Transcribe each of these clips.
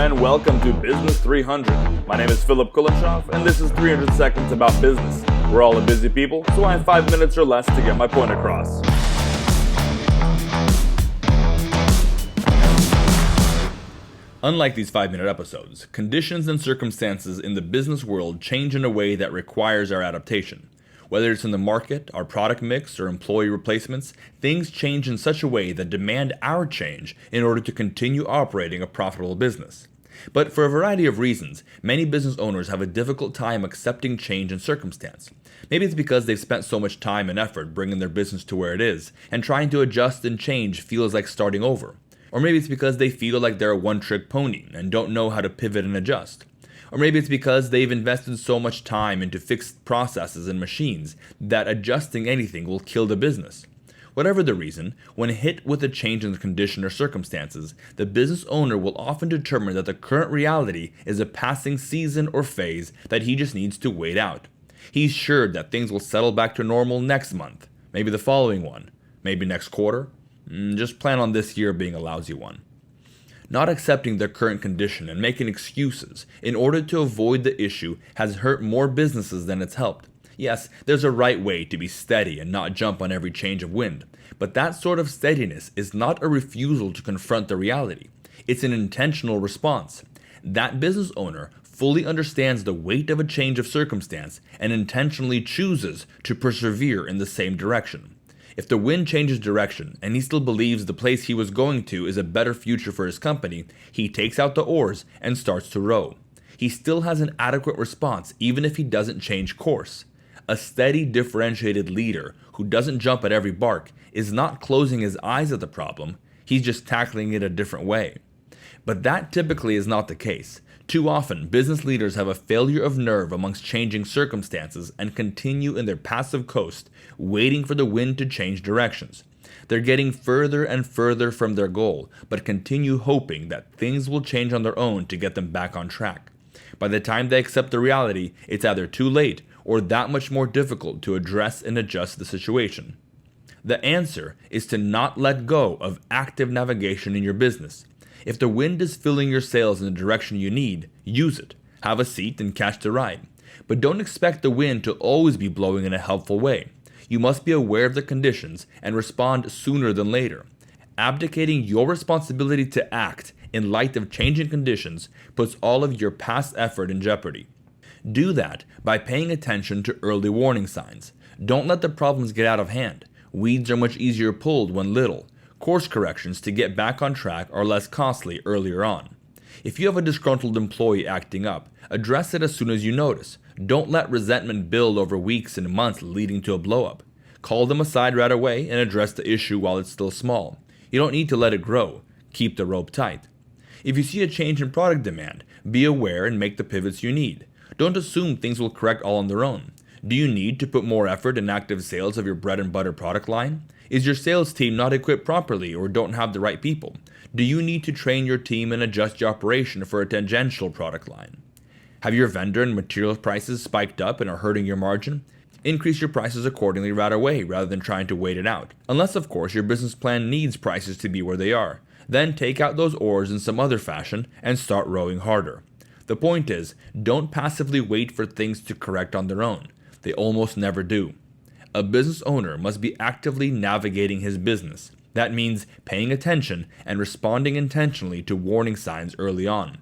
and welcome to Business 300. My name is Philip Kulenshoff, and this is 300 Seconds About Business. We're all a busy people, so I have 5 minutes or less to get my point across. Unlike these 5-minute episodes, conditions and circumstances in the business world change in a way that requires our adaptation. Whether it's in the market, our product mix, or employee replacements, things change in such a way that demand our change in order to continue operating a profitable business. But for a variety of reasons, many business owners have a difficult time accepting change in circumstance. Maybe it's because they've spent so much time and effort bringing their business to where it is, and trying to adjust and change feels like starting over. Or maybe it's because they feel like they're a one-trick pony and don't know how to pivot and adjust. Or maybe it's because they've invested so much time into fixed processes and machines that adjusting anything will kill the business. Whatever the reason, when hit with a change in the condition or circumstances, the business owner will often determine that the current reality is a passing season or phase that he just needs to wait out. He's sure that things will settle back to normal next month, maybe the following one, maybe next quarter. Just plan on this year being a lousy one. Not accepting their current condition and making excuses in order to avoid the issue has hurt more businesses than it's helped. Yes, there's a right way to be steady and not jump on every change of wind, but that sort of steadiness is not a refusal to confront the reality. It's an intentional response. That business owner fully understands the weight of a change of circumstance and intentionally chooses to persevere in the same direction. If the wind changes direction and he still believes the place he was going to is a better future for his company, he takes out the oars and starts to row. He still has an adequate response even if he doesn't change course. A steady, differentiated leader who doesn't jump at every bark is not closing his eyes at the problem, he's just tackling it a different way. But that typically is not the case. Too often, business leaders have a failure of nerve amongst changing circumstances and continue in their passive coast, waiting for the wind to change directions. They're getting further and further from their goal, but continue hoping that things will change on their own to get them back on track. By the time they accept the reality, it's either too late or that much more difficult to address and adjust the situation. The answer is to not let go of active navigation in your business. If the wind is filling your sails in the direction you need, use it. Have a seat and catch the ride. But don't expect the wind to always be blowing in a helpful way. You must be aware of the conditions and respond sooner than later. Abdicating your responsibility to act in light of changing conditions puts all of your past effort in jeopardy. Do that by paying attention to early warning signs. Don't let the problems get out of hand. Weeds are much easier pulled when little. Course corrections to get back on track are less costly earlier on. If you have a disgruntled employee acting up, address it as soon as you notice. Don't let resentment build over weeks and months leading to a blow-up. Call them aside right away and address the issue while it's still small. You don't need to let it grow. Keep the rope tight. If you see a change in product demand, be aware and make the pivots you need. Don't assume things will correct all on their own. Do you need to put more effort in active sales of your bread and butter product line? Is your sales team not equipped properly or don't have the right people? Do you need to train your team and adjust your operation for a tangential product line? Have your vendor and material prices spiked up and are hurting your margin? Increase your prices accordingly right away rather than trying to wait it out. Unless, of course, your business plan needs prices to be where they are. Then take out those oars in some other fashion and start rowing harder. The point is, don't passively wait for things to correct on their own. They almost never do. A business owner must be actively navigating his business. That means paying attention and responding intentionally to warning signs early on.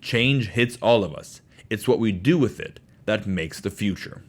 Change hits all of us. It's what we do with it that makes the future.